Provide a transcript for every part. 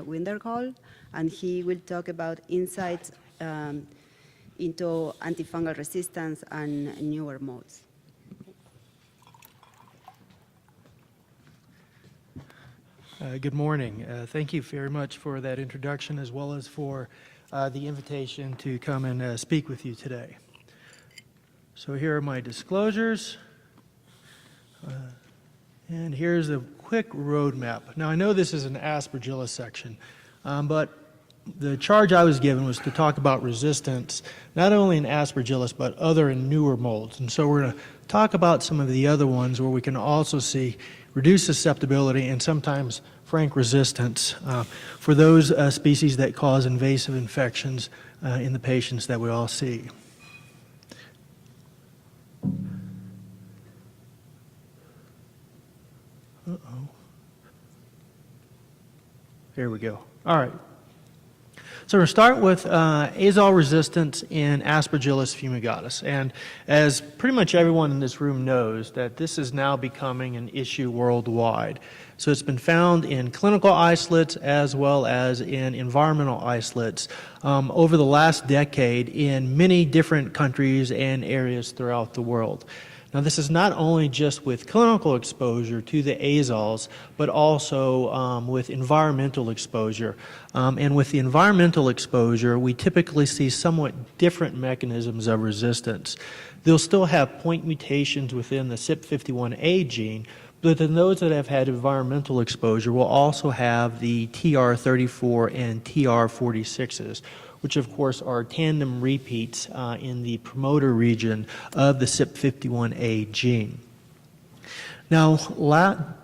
Wiederhold, and he will talk about insights into antifungal resistance and newer molds. Good morning. Thank you very much for that introduction, as well as for the invitation to come and speak with you today. So here are my disclosures. And here's a quick roadmap. Now, I know this is an Aspergillus section, but the charge I was given was to talk about resistance, not only in Aspergillus, but other and newer molds. And so we're going to talk about some of the other ones where we can also see reduced susceptibility and sometimes frank resistance for those species that cause invasive infections in the patients that we all see. Uh-oh. There we go. All right. So we're going to start with azole resistance in Aspergillus fumigatus. And as pretty much everyone in this room knows, that this is now becoming an issue worldwide. So it's been found in clinical isolates as well as in environmental isolates over the last decade in many different countries and areas throughout the world. Now, this is not only just with clinical exposure to the azoles, but also with environmental exposure. And with the environmental exposure, we typically see somewhat different mechanisms of resistance. They'll still have point mutations within the CYP51A gene, but then those that have had environmental exposure will also have the TR34 and TR46s, which of course are tandem repeats in the promoter region of the CYP51A gene. Now,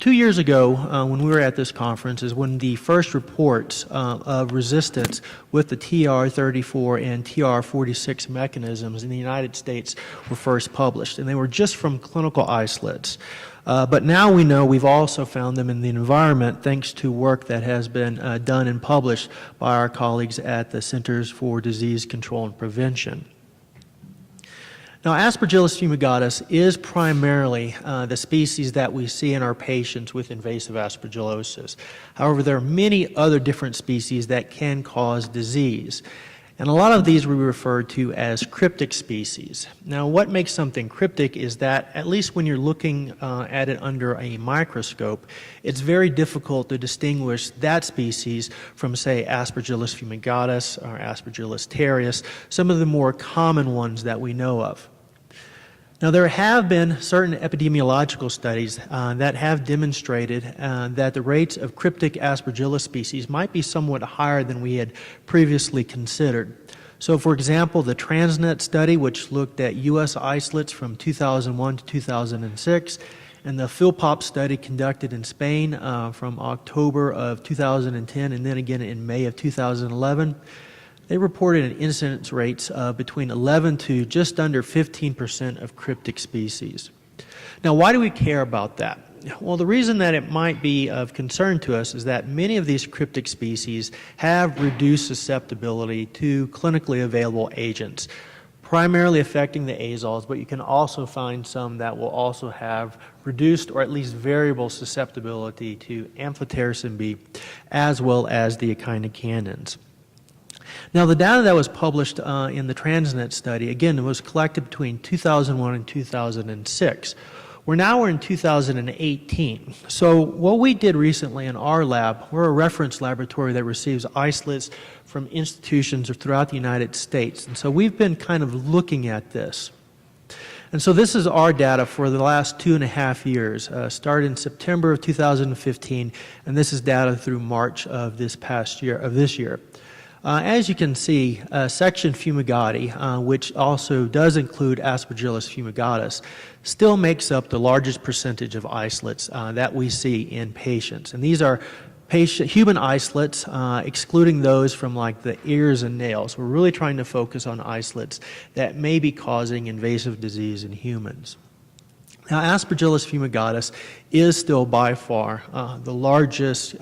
2 years ago, when we were at this conference, is when the first reports of resistance with the TR34 and TR46 mechanisms in the United States were first published, and they were just from clinical isolates. But now we know we've also found them in the environment thanks to work that has been done and published by our colleagues at the Centers for Disease Control and Prevention. Now, Aspergillus fumigatus is primarily the species that we see in our patients with invasive aspergillosis. However, there are many other different species that can cause disease. And a lot of these we refer to as cryptic species. Now, what makes something cryptic is that, at least when you're looking at it under a microscope, it's very difficult to distinguish that species from, say, Aspergillus fumigatus or Aspergillus terreus, some of the more common ones that we know of. Now, there have been certain epidemiological studies that have demonstrated that the rates of cryptic Aspergillus species might be somewhat higher than we had previously considered. So, for example, the Transnet study, which looked at U.S. isolates from 2001 to 2006, and the Philpop study conducted in Spain from October of 2010 and then again in May of 2011, they reported an incidence rates of between 11 to just under 15% of cryptic species. Now, why do we care about that? Well, the reason that it might be of concern to us is that many of these cryptic species have reduced susceptibility to clinically available agents, primarily affecting the azoles, but you can also find some that will also have reduced or at least variable susceptibility to amphotericin B as well as the echinocandins. Now, the data that was published in the Transnet study, again, it was collected between 2001 and 2006. We're in 2018. So what we did recently in our lab, we're a reference laboratory that receives isolates from institutions throughout the United States. And so we've been kind of looking at this. And so this is our data for the last 2.5 years, started in September of 2015, and this is data through March of this year. As you can see, section fumigati, which also does include Aspergillus fumigatus, still makes up the largest percentage of isolates that we see in patients. And these are human isolates, excluding those from like the ears and nails. We're really trying to focus on isolates that may be causing invasive disease in humans. Now, Aspergillus fumigatus is still by far the largest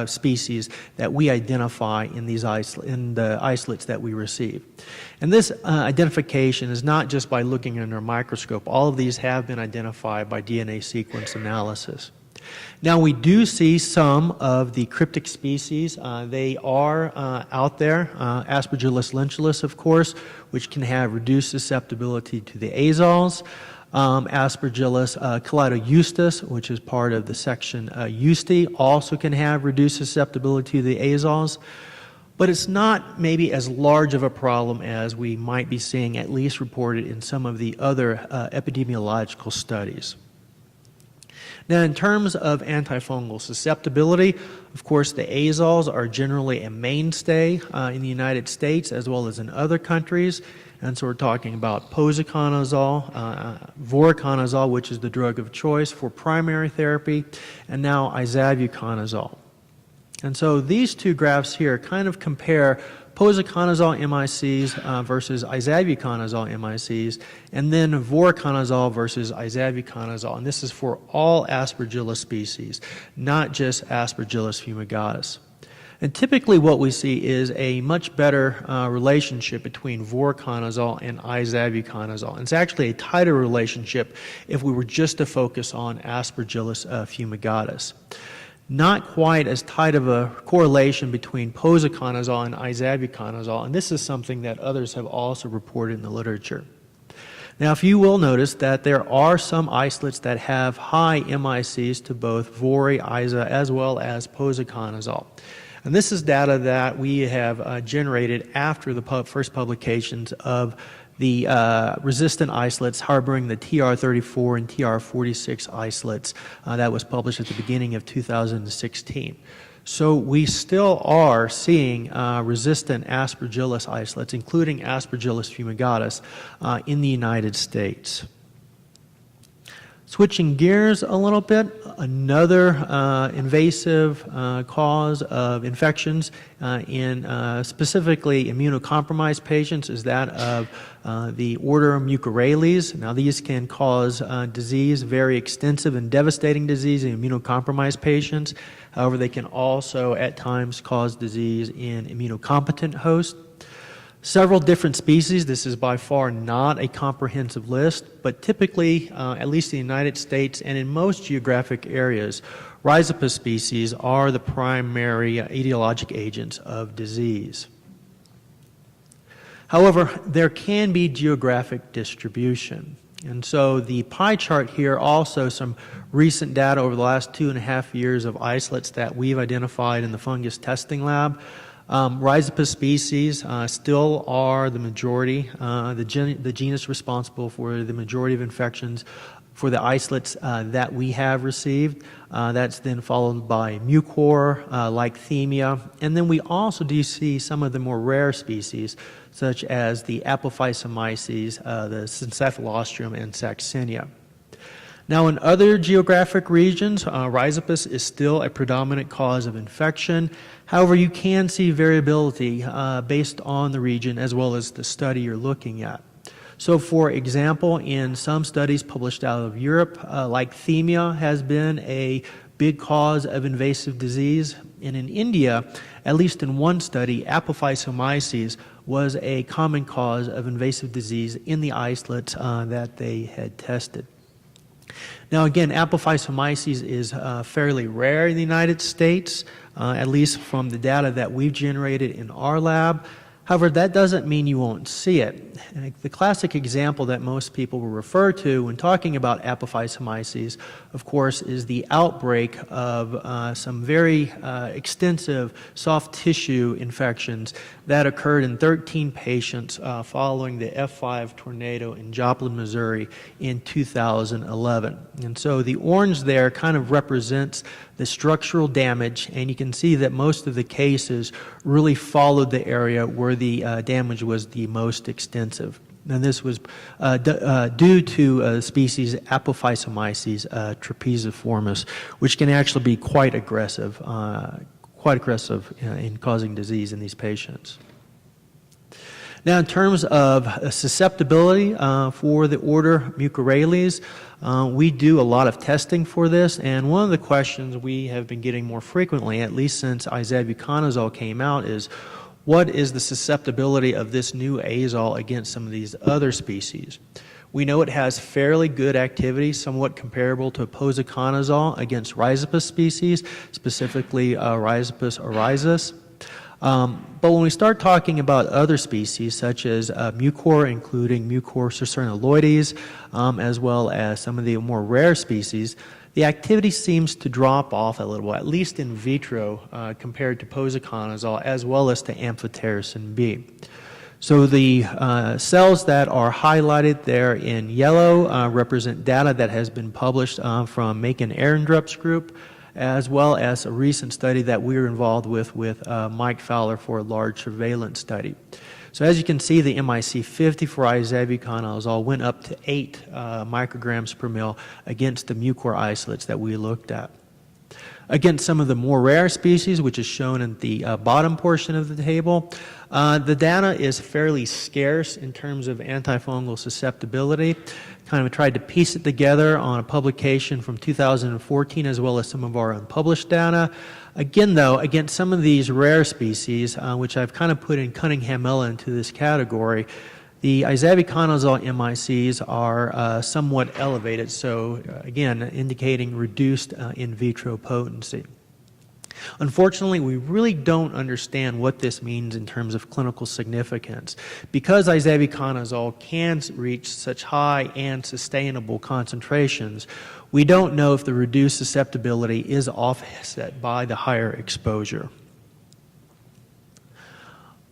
species that we identify in the isolates that we receive. And this identification is not just by looking under a microscope. All of these have been identified by DNA sequence analysis. Now, we do see some of the cryptic species. They are out there. Aspergillus lentulus, of course, which can have reduced susceptibility to the azoles. Aspergillus kaleidoeustis, which is part of the section Eusti, also can have reduced susceptibility to the azoles. But it's not maybe as large of a problem as we might be seeing, at least reported in some of the other epidemiological studies. Now, in terms of antifungal susceptibility, of course, the azoles are generally a mainstay in the United States as well as in other countries. And so we're talking about posaconazole, voriconazole, which is the drug of choice for primary therapy, and now savuconazole. And so these two graphs here kind of compare posaconazole MICs versus savuconazole MICs, and then voriconazole versus savuconazole. And this is for all Aspergillus species, not just Aspergillus fumigatus. And typically what we see is a much better relationship between voriconazole and savuconazole. And it's actually a tighter relationship if we were just to focus on Aspergillus fumigatus. Not quite as tight of a correlation between posaconazole and savuconazole, and this is something that others have also reported in the literature. Now, if you will notice that there are some isolates that have high MICs to both vori, isa, as well as posaconazole. And this is data that we have generated after the first publications of the resistant isolates harboring the TR34 and TR46 isolates that was published at the beginning of 2016. So we still are seeing resistant Aspergillus isolates, including Aspergillus fumigatus, in the United States. Switching gears a little bit, another invasive cause of infections in specifically immunocompromised patients is that of the order Mucorales. Now, these can cause disease, very extensive and devastating disease in immunocompromised patients. However, they can also at times cause disease in immunocompetent hosts. Several different species. This is by far not a comprehensive list, but typically, at least in the United States and in most geographic areas, Rhizopus species are the primary etiologic agents of disease. However, there can be geographic distribution. And so the pie chart here also some recent data over the last 2.5 years of isolates that we've identified in the fungus testing lab. Rhizopus species still are the majority, the genus responsible for the majority of infections for the isolates that we have received. That's then followed by mucor, Lycthemia, and then we also do see some of the more rare species, such as the Apophysamyces, the Syncephalostrium, and Saxinia. Now, in other geographic regions, Rhizopus is still a predominant cause of infection. However, you can see variability based on the region as well as the study you're looking at. So, for example, in some studies published out of Europe, Lycthemia has been a big cause of invasive disease. And in India, at least in one study, Apophysamyces was a common cause of invasive disease in the isolates that they had tested. Now, again, Apophysamyces is fairly rare in the United States, at least from the data that we've generated in our lab. However, that doesn't mean you won't see it. And the classic example that most people will refer to when talking about Apophysamyces, of course, is the outbreak of some very extensive soft tissue infections that occurred in 13 patients following the F5 tornado in Joplin, Missouri in 2011. And so the orange there kind of represents the structural damage, and you can see that most of the cases really followed the area where the damage was the most extensive. And this was due to species Apophysamyces trapeziformis, which can actually be quite aggressive in causing disease in these patients. Now, in terms of susceptibility for the order Mucorales, we do a lot of testing for this, and one of the questions we have been getting more frequently, at least since savuconazole came out, is what is the susceptibility of this new azole against some of these other species? We know it has fairly good activity, somewhat comparable to posaconazole against Rhizopus species, specifically Rhizopus oryzus. But when we start talking about other species, such as Mucor, including Mucor cicernoides, as well as some of the more rare species, the activity seems to drop off a little, at least in vitro, compared to posaconazole, as well as to amphotericin B. So the cells that are highlighted there in yellow represent data that has been published from Macon Arendrup's group, as well as a recent study that we were involved with Mike Fowler for a large surveillance study. So as you can see, the MIC50 for savuconazole went up to 8 micrograms per mil against the Mucor isolates that we looked at. Against some of the more rare species, which is shown in the bottom portion of the table, the data is fairly scarce in terms of antifungal susceptibility. Kind of tried to piece it together on a publication from 2014 as well as some of our unpublished data. Again, though, against some of these rare species, which I've kind of put in Cunningham-Ella into this category, the savuconazole MICs are somewhat elevated, so again, indicating reduced in vitro potency. Unfortunately, we really don't understand what this means in terms of clinical significance. Because savuconazole can reach such high and sustainable concentrations, we don't know if the reduced susceptibility is offset by the higher exposure.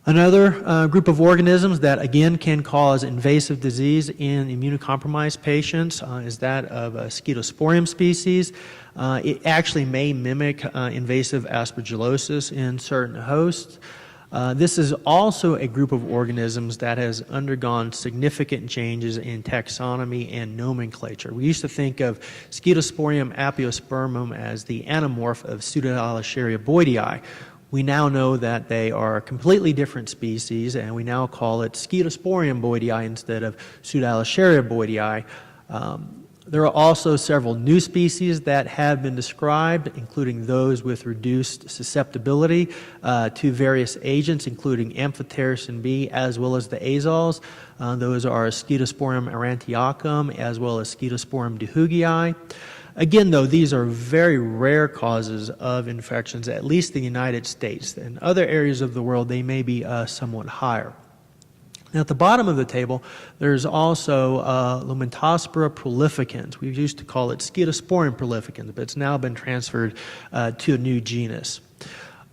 Another group of organisms that again can cause invasive disease in immunocompromised patients is that of a Scedosporium species. It actually may mimic invasive aspergillosis in certain hosts. This is also a group of organisms that has undergone significant changes in taxonomy and nomenclature. We used to think of Scedosporium apiospermum as the anamorph of Pseudoalascheria boydii. We now know that they are a completely different species, and we now call it Scedosporium boydii instead of Pseudoalascheria boydii. There are also several new species that have been described, including those with reduced susceptibility to various agents, including amphotericin B as well as the azoles. Those are Scedosporium aurantiacum as well as Scedosporium dehugii. Again, though, these are very rare causes of infections, at least in the United States. In other areas of the world, they may be somewhat higher. Now, at the bottom of the table, there's also Lumentospora prolificans. We used to call it Scedosporium prolificans, but it's now been transferred to a new genus.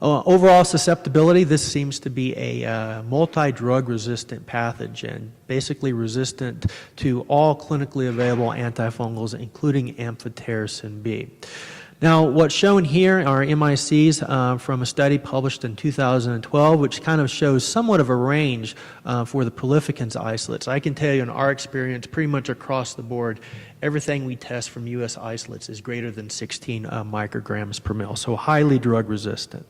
Overall susceptibility, this seems to be a multi-drug resistant pathogen, basically resistant to all clinically available antifungals, including amphotericin B. Now, what's shown here are MICs from a study published in 2012, which kind of shows somewhat of a range for the prolificans isolates. I can tell you in our experience, pretty much across the board, everything we test from U.S. isolates is greater than 16 micrograms per mil, so highly drug resistant.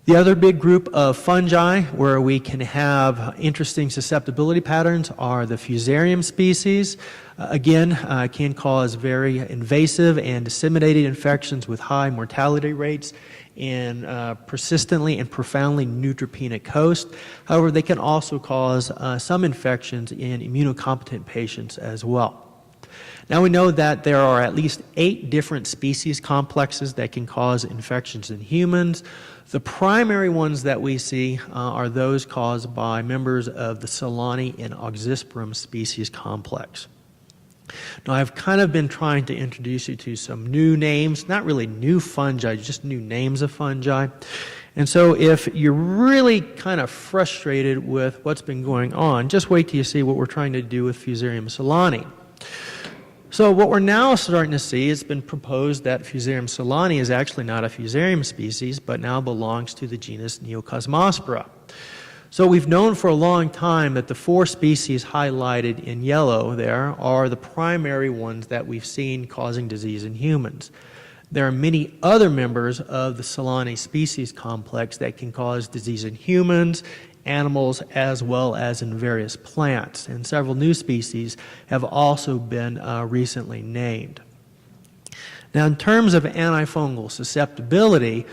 The other big group of fungi where we can have interesting susceptibility patterns are the Fusarium species. Again, can cause very invasive and disseminated infections with high mortality rates in persistently and profoundly neutropenic hosts. However, they can also cause some infections in immunocompetent patients as well. Now we know that there are at least 8 different species complexes that can cause infections in humans. The primary ones that we see are those caused by members of the solani and Oxysporum species complex. Now I've kind of been trying to introduce you to some new names, not really new fungi, just new names of fungi. And so if you're really kind of frustrated with what's been going on, just wait till you see what we're trying to do with Fusarium solani. So what we're now starting to see, it's been proposed that Fusarium solani is actually not a Fusarium species, but now belongs to the genus Neocosmospora. So we've known for a long time that the 4 species highlighted in yellow there are the primary ones that we've seen causing disease in humans. There are many other members of the solani species complex that can cause disease in humans, animals, as well as in various plants, and several new species have also been recently named. Now, in terms of antifungal susceptibility,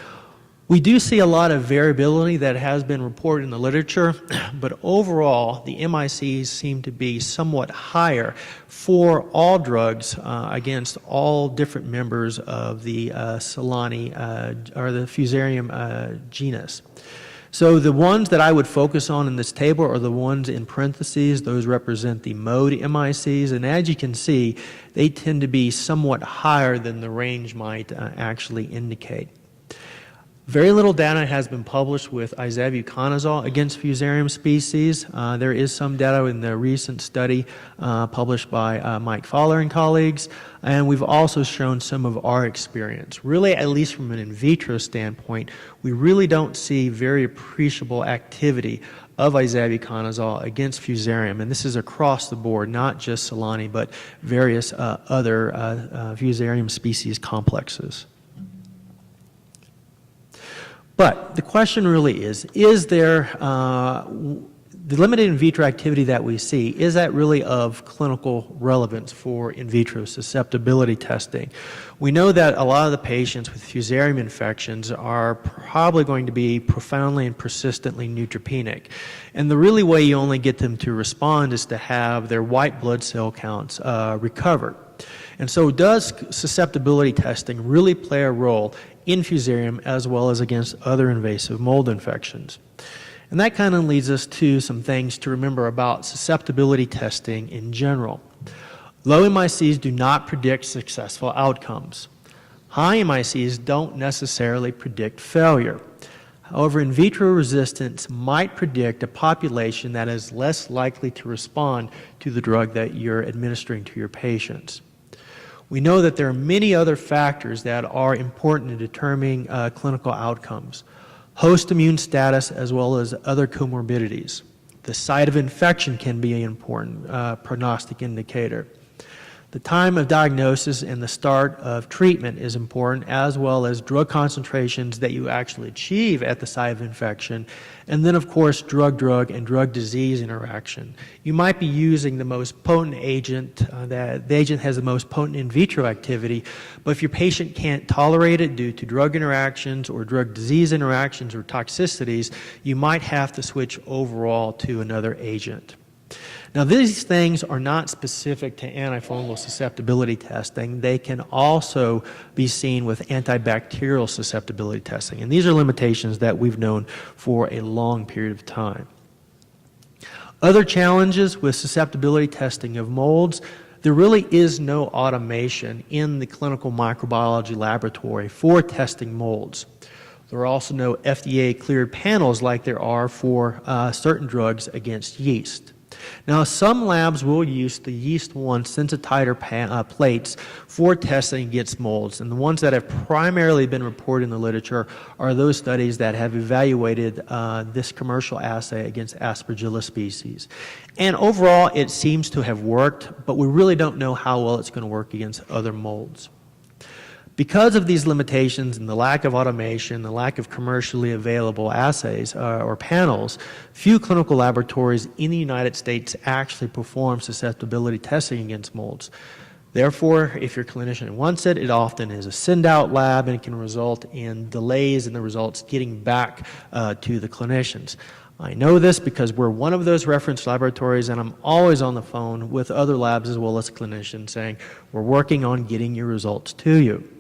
We do see a lot of variability that has been reported in the literature, but overall, the MICs seem to be somewhat higher for all drugs against all different members of the solani or the Fusarium genus. So the ones that I would focus on in this table are the ones in parentheses. Those represent the mode MICs, and as you can see, they tend to be somewhat higher than the range might actually indicate. Very little data has been published with savuconazole against Fusarium species. There is some data in the recent study published by Mike Fowler and colleagues, and we've also shown some of our experience. Really, at least from an in vitro standpoint, we really don't see very appreciable activity of savuconazole against Fusarium, and this is across the board, not just solani, but various other Fusarium species complexes. But the question really is there, the limited in vitro activity that we see, is that really of clinical relevance for in vitro susceptibility testing? We know that a lot of the patients with Fusarium infections are probably going to be profoundly and persistently neutropenic. And the really way you only get them to respond is to have their white blood cell counts recovered. And so does susceptibility testing really play a role in Fusarium as well as against other invasive mold infections? And that kind of leads us to some things to remember about susceptibility testing in general. Low MICs do not predict successful outcomes. High MICs don't necessarily predict failure. However, in vitro resistance might predict a population that is less likely to respond to the drug that you're administering to your patients. We know that there are many other factors that are important in determining clinical outcomes. Host immune status as well as other comorbidities. The site of infection can be an important prognostic indicator. The time of diagnosis and the start of treatment is important, as well as drug concentrations that you actually achieve at the site of infection, and then of course drug-drug and drug-disease interaction. You might be using the most potent agent, the agent has the most potent in vitro activity, but if your patient can't tolerate it due to drug interactions or drug-disease interactions or toxicities, you might have to switch overall to another agent. Now, these things are not specific to antifungal susceptibility testing. They can also be seen with antibacterial susceptibility testing, and these are limitations that we've known for a long period of time. Other challenges with susceptibility testing of molds: there really is no automation in the clinical microbiology laboratory for testing molds. There are also no FDA-cleared panels like there are for certain drugs against yeast. Now, some labs will use the Yeast One Sensititre plates for testing against molds, and the ones that have primarily been reported in the literature are those studies that have evaluated this commercial assay against Aspergillus species. And overall, it seems to have worked, but we really don't know how well it's going to work against other molds. Because of these limitations and the lack of automation, the lack of commercially available assays or panels, few clinical laboratories in the United States actually perform susceptibility testing against molds. Therefore, if your clinician wants it, it often is a send-out lab, and it can result in delays in the results getting back to the clinicians. I know this because we're one of those reference laboratories, and I'm always on the phone with other labs as well as clinicians saying, we're working on getting your results to you.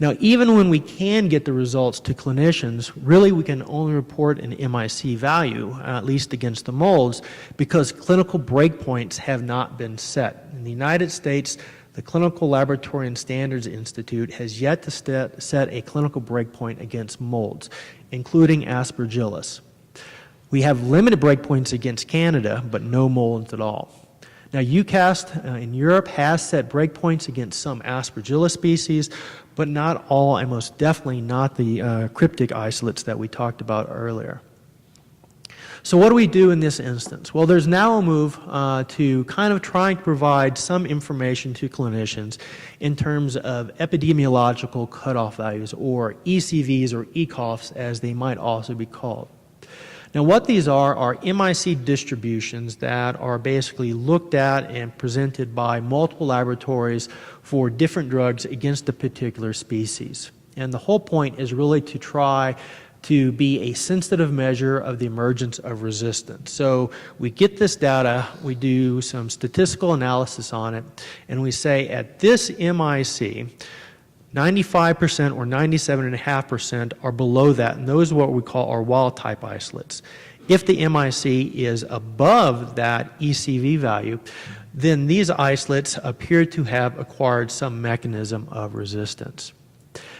Now, even when we can get the results to clinicians, really we can only report an MIC value, at least against the molds, because clinical breakpoints have not been set. In the United States, the Clinical Laboratory and Standards Institute has yet to set a clinical breakpoint against molds, including Aspergillus. We have limited breakpoints against Canada, but no molds at all. Now, UCAST in Europe has set breakpoints against some Aspergillus species, but not all, and most definitely not the cryptic isolates that we talked about earlier. So what do we do in this instance? Well, there's now a move to kind of trying to provide some information to clinicians in terms of epidemiological cutoff values, or ECVs or ECOFs as they might also be called. Now, what these are MIC distributions that are basically looked at and presented by multiple laboratories for different drugs against a particular species. And the whole point is really to try to be a sensitive measure of the emergence of resistance. So we get this data, we do some statistical analysis on it, and we say at this MIC, 95% or 97.5% are below that, and those are what we call our wild-type isolates. If the MIC is above that ECV value, then these isolates appear to have acquired some mechanism of resistance.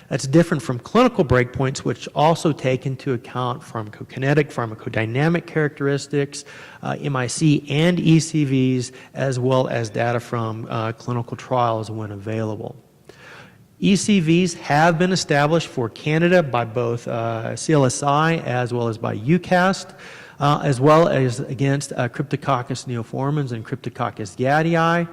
That's different from clinical breakpoints, which also take into account pharmacokinetic, pharmacodynamic characteristics, MIC and ECVs, as well as data from clinical trials when available. ECVs have been established for Canada by both CLSI as well as by UCAST, as well as against Cryptococcus neoformans and Cryptococcus gattii.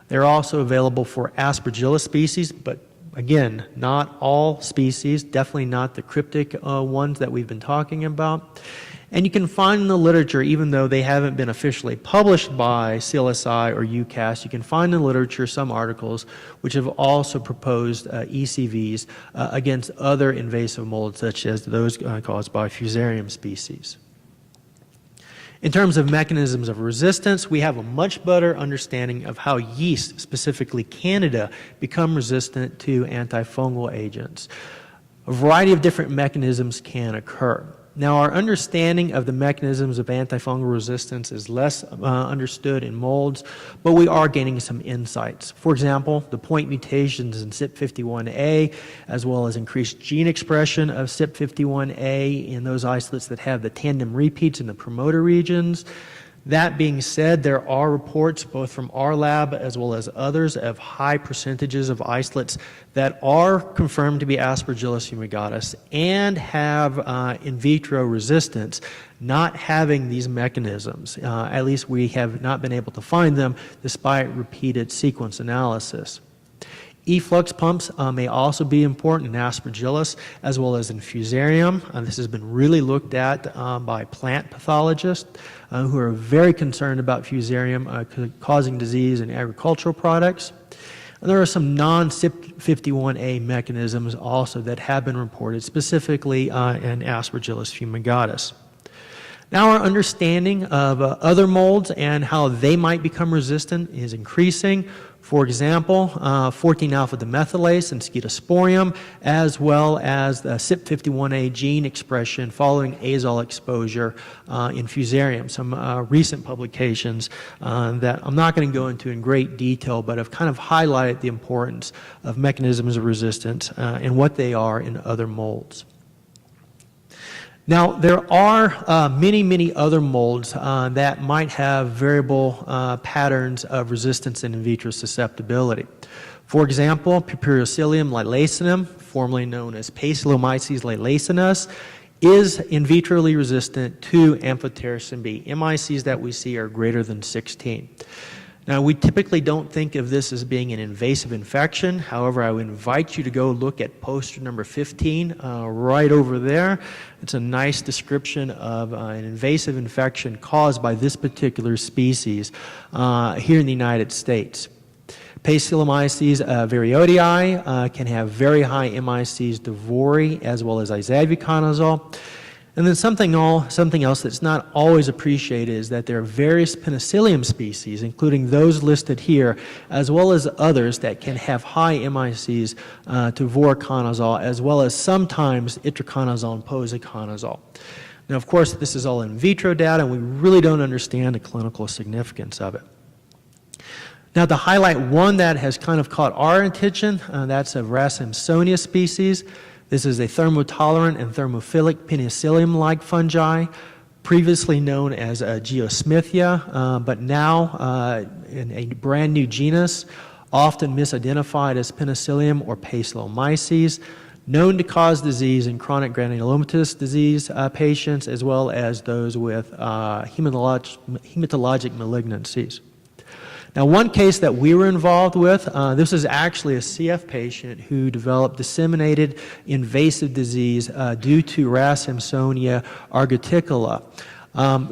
They're also available for Aspergillus species, but again, not all species, definitely not the cryptic ones that we've been talking about. And you can find in the literature, even though they haven't been officially published by CLSI or UCAST, you can find in the literature some articles which have also proposed ECVs against other invasive molds, such as those caused by Fusarium species. In terms of mechanisms of resistance, we have a much better understanding of how yeast, specifically Candida, become resistant to antifungal agents. A variety of different mechanisms can occur. Now, our understanding of the mechanisms of antifungal resistance is less understood in molds, but we are gaining some insights. For example, the point mutations in CYP51A, as well as increased gene expression of CYP51A in those isolates that have the tandem repeats in the promoter regions. That being said, there are reports both from our lab as well as others of high percentages of isolates that are confirmed to be Aspergillus fumigatus and have in vitro resistance, not having these mechanisms. At least we have not been able to find them despite repeated sequence analysis. Efflux pumps may also be important in Aspergillus as well as in Fusarium. This has been really looked at by plant pathologists who are very concerned about Fusarium causing disease in agricultural products. And there are some non-CYP51A mechanisms also that have been reported, specifically in Aspergillus fumigatus. Now our understanding of other molds and how they might become resistant is increasing. For example, 14-alpha demethylase and Scedosporium, as well as the CYP51A gene expression following azole exposure in Fusarium. Some recent publications that I'm not going to go into in great detail, but have kind of highlighted the importance of mechanisms of resistance and what they are in other molds. Now, there are many other molds that might have variable patterns of resistance and in vitro susceptibility. For example, Purpureocilium lalacinum, formerly known as Pacilomyces lalacinus, is in vitrally resistant to amphotericin B. MICs that we see are greater than 16. Now, we typically don't think of this as being an invasive infection. However, I would invite you to go look at poster number 15 right over there. It's a nice description of an invasive infection caused by this particular species here in the United States. Pacilomyces variodii can have very high MICs devori as well as savuconazole. And then something else that's not always appreciated is that there are various penicillium species, including those listed here, as well as others that can have high MICs to voriconazole, as well as sometimes itraconazole and posaconazole. Now, of course, this is all in vitro data, and we really don't understand the clinical significance of it. Now, to highlight one that has kind of caught our attention, that's a Racemsonia species. This is a thermotolerant and thermophilic penicillium-like fungi, previously known as Geosmithia, but now in a brand new genus, often misidentified as penicillium or Pacilomyces, known to cause disease in chronic granulomatous disease patients, as well as those with hematologic malignancies. Now, one case that we were involved with, this is actually a CF patient who developed disseminated invasive disease due to Racemsonia aegroticola.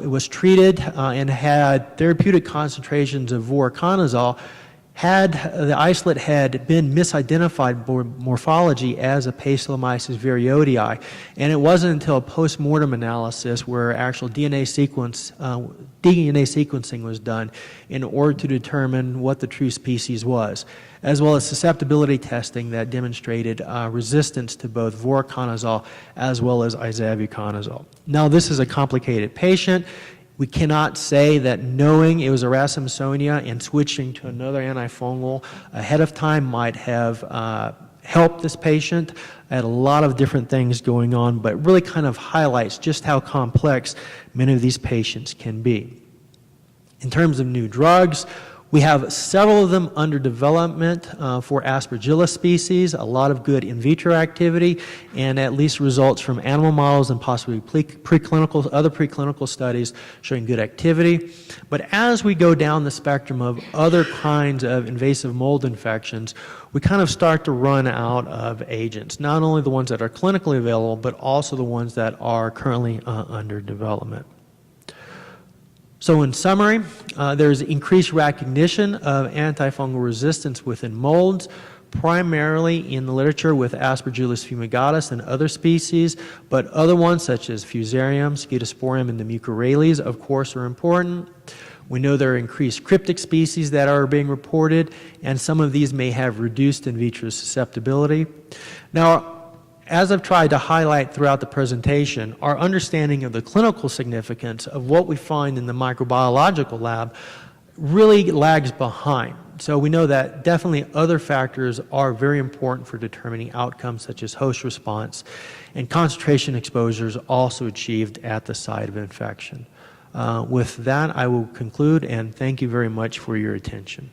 It was treated and had therapeutic concentrations of voriconazole. Had the isolate had been misidentified by morphology as a Pasteomyces variodii, and it wasn't until a post-mortem analysis where actual DNA sequencing was done in order to determine what the true species was, as well as susceptibility testing that demonstrated resistance to both voriconazole as well as savuconazole. Now, this is a complicated patient. We cannot say that knowing it was a Racemsonia and switching to another antifungal ahead of time might have helped this patient. I had a lot of different things going on, but really kind of highlights just how complex many of these patients can be. In terms of new drugs, we have several of them under development for Aspergillus species, a lot of good in vitro activity, and at least results from animal models and possibly other preclinical studies showing good activity. But as we go down the spectrum of other kinds of invasive mold infections, we kind of start to run out of agents, not only the ones that are clinically available, but also the ones that are currently under development. So in summary, there's increased recognition of antifungal resistance within molds, primarily in the literature with Aspergillus fumigatus and other species, but other ones such as Fusarium, Scedosporium, and the Mucorales, of course, are important. We know there are increased cryptic species that are being reported, and some of these may have reduced in vitro susceptibility. Now, as I've tried to highlight throughout the presentation, our understanding of the clinical significance of what we find in the microbiological lab really lags behind. So we know that definitely other factors are very important for determining outcomes such as host response, and concentration exposures also achieved at the site of infection. With that, I will conclude, and thank you very much for your attention.